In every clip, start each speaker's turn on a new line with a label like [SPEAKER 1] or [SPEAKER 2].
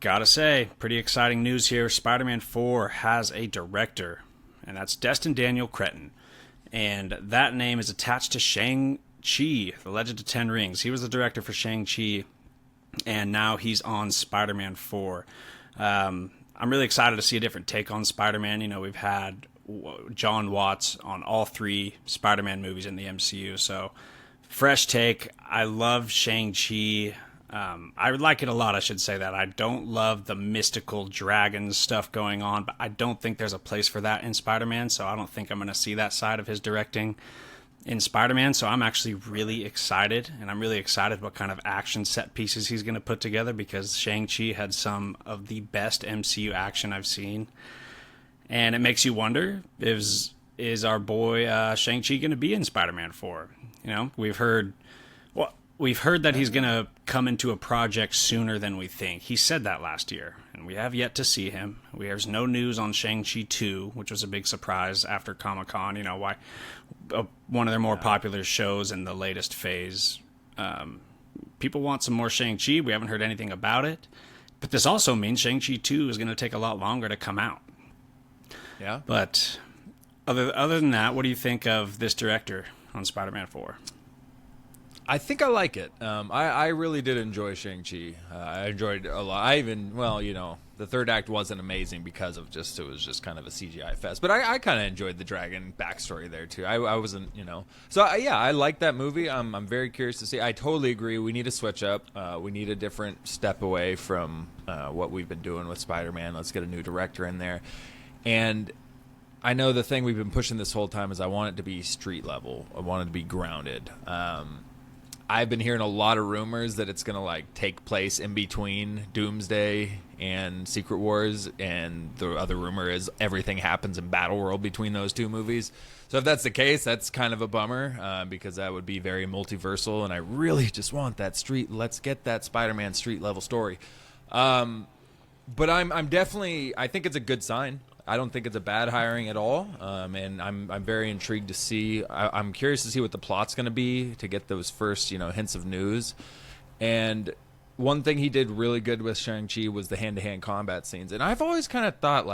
[SPEAKER 1] Gotta say, pretty exciting news here. Spider-Man 4 has a director, and that's Destin Cretton. And that name is attached to Shang Chi, The Legend of Ten Rings. He was the director for Shang Chi, and now he's on Spider-Man 4. I'm really excited to see a different take on Spider-Man. You know, we've had John Watts on all three Spider-Man movies in the MCU, so fresh take. I love Shang-Chi. I like it a lot, I should say that. I don't love the mystical dragon stuff going on, but I don't think there's a place for that in Spider-Man, so I don't think I'm going to see that side of his directing in Spider-Man. So I'm actually really excited, and I'm really excited what kind of action set pieces he's going to put together, because Shang-Chi had some of the best MCU action I've seen. And it makes you wonder, is our boy Shang-Chi going to be in Spider-Man 4? You know, we've heard that he's going to come into a project sooner than we think. He said that last year, and we have yet to see him. There's no news on Shang-Chi 2, which was a big surprise after Comic-Con. You know, why one of their more popular shows in the latest phase. People want some more Shang-Chi. We haven't heard anything about it. But this also means Shang-Chi 2 is going to take a lot longer to come out.
[SPEAKER 2] Yeah.
[SPEAKER 1] But other than that, what do you think of this director on Spider-Man 4?
[SPEAKER 2] I think I like it. I really did enjoy Shang-Chi. I enjoyed it a lot. The third act wasn't amazing because of it was just kind of a CGI fest. But I kind of enjoyed the dragon backstory there too. I wasn't, So I like that movie. I'm very curious to see. I totally agree. We need to switch up. We need a different step away from what we've been doing with Spider-Man. Let's get a new director in there. And I know the thing we've been pushing this whole time is I want it to be street level. I want it to be grounded. I've been hearing a lot of rumors that it's going to take place in between Doomsday and Secret Wars, and the other rumor is everything happens in Battleworld between those two movies. So if that's the case, that's kind of a bummer, because that would be very multiversal, and I really just want that let's get that Spider-Man street level story. But I'm definitely, I think it's a good sign. I don't think it's a bad hiring at all, and I'm very intrigued to see. I'm curious to see what the plot's going to be, to get those first hints of news. And one thing he did really good with Shang-Chi was the hand-to-hand combat scenes. And I've always kind of thought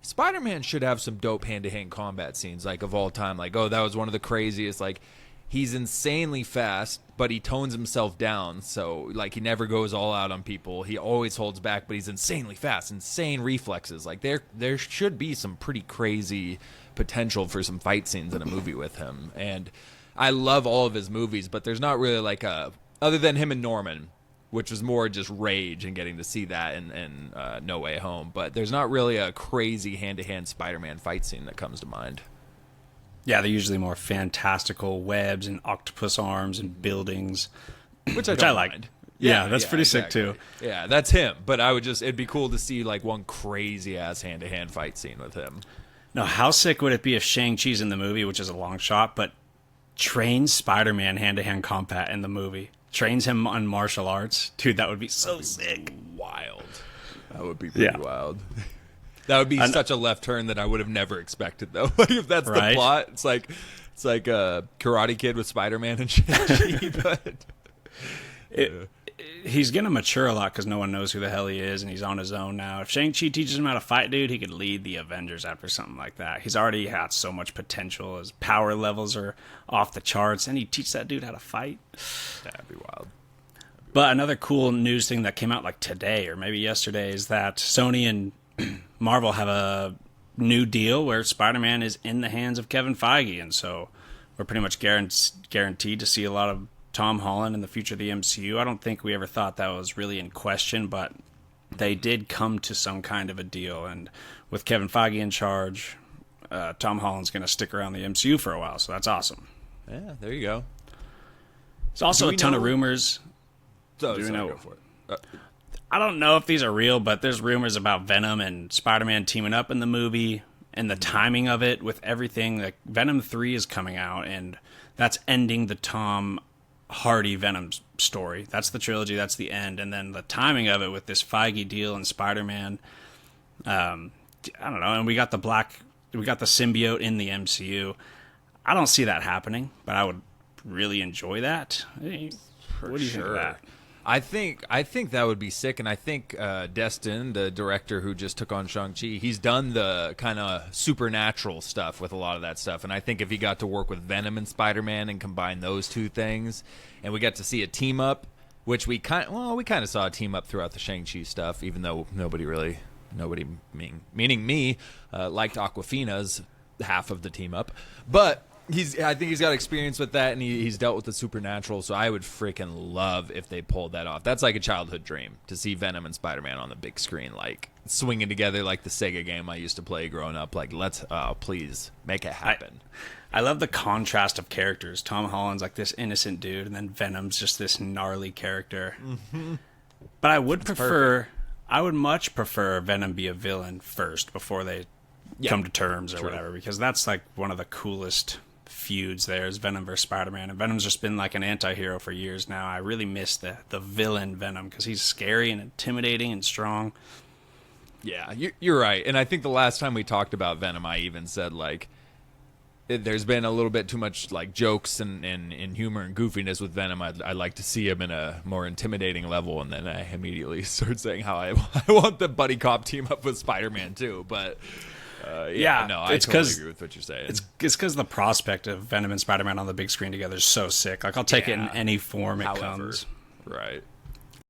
[SPEAKER 2] Spider-Man should have some dope hand-to-hand combat scenes of all time. That was one of the craziest. He's insanely fast, but he tones himself down. So, he never goes all out on people. He always holds back, but he's insanely fast, insane reflexes. There should be some pretty crazy potential for some fight scenes in a movie with him. And I love all of his movies, but there's not really other than him and Norman, which was more just rage and getting to see that in No Way Home. But there's not really a crazy hand-to-hand Spider-Man fight scene that comes to mind.
[SPEAKER 1] Yeah, they're usually more fantastical webs and octopus arms and buildings, which I like.
[SPEAKER 2] Mind.
[SPEAKER 1] Yeah, that's pretty exactly. Sick too.
[SPEAKER 2] Yeah, that's him. But it'd be cool to see one crazy ass hand-to-hand fight scene with him.
[SPEAKER 1] No, how sick would it be if Shang-Chi's in the movie, which is a long shot, but trains Spider-Man hand-to-hand combat in the movie? Trains him on martial arts? Dude, that would be so sick.
[SPEAKER 2] Wild. That would be pretty wild. That would be such a left turn that I would have never expected, though. If that's the plot, it's like a Karate Kid with Spider-Man and Shang-Chi. But
[SPEAKER 1] he's going to mature a lot because no one knows who the hell he is, and he's on his own now. If Shang-Chi teaches him how to fight, dude, he could lead the Avengers after something like that. He's already had so much potential. His power levels are off the charts, and he teach that dude how to fight.
[SPEAKER 2] That'd be wild.
[SPEAKER 1] But another cool news thing that came out today or maybe yesterday is that Sony and Marvel have a new deal where Spider-Man is in the hands of Kevin Feige, and so we're pretty much guaranteed to see a lot of Tom Holland in the future of the MCU. I don't think we ever thought that was really in question, but they did come to some kind of a deal, and with Kevin Feige in charge, Tom Holland's going to stick around the MCU for a while, so that's awesome.
[SPEAKER 2] Yeah, there you go.
[SPEAKER 1] There's also a ton of rumors.
[SPEAKER 2] Go for it.
[SPEAKER 1] I don't know if these are real, but there's rumors about Venom and Spider-Man teaming up in the movie, and the timing of it with everything. Venom 3 is coming out, and that's ending the Tom Hardy Venom story. That's the trilogy. That's the end. And then the timing of it with this Feige deal and Spider-Man, I don't know. And we got the symbiote in the MCU. I don't see that happening, but I would really enjoy that. What do you think of that?
[SPEAKER 2] I think that would be sick, and I think Destin, the director who just took on Shang-Chi, he's done the kind of supernatural stuff with a lot of that stuff, and I think if he got to work with Venom and Spider-Man and combine those two things, and we got to see a team up, which we kind of saw a team up throughout the Shang-Chi stuff, even though nobody meaning me, liked Awkwafina's half of the team up, but. I think he's got experience with that, and he's dealt with the supernatural, so I would freaking love if they pulled that off. That's like a childhood dream, to see Venom and Spider-Man on the big screen, like, swinging together like the Sega game I used to play growing up. Like, please, make it happen.
[SPEAKER 1] I love the contrast of characters. Tom Holland's like this innocent dude, and then Venom's just this gnarly character. Mm-hmm. But I would much prefer Venom be a villain first, before they come to terms or whatever, because that's like one of the coolest feuds there is Venom versus Spider-Man, and Venom's just been like an anti-hero for years now. I really miss the villain Venom, because he's scary and intimidating and strong.
[SPEAKER 2] Yeah, you're right. And I think the last time we talked about Venom, I even said, like, there's been a little bit too much, like, jokes and humor and goofiness with Venom. I'd like to see him in a more intimidating level, and then I immediately start saying how I want the buddy cop team up with Spider-Man too, but... I totally agree with what you're saying.
[SPEAKER 1] It's because the prospect of Venom and Spider-Man on the big screen together is so sick. Like, I'll take it in any form it comes.
[SPEAKER 2] Right.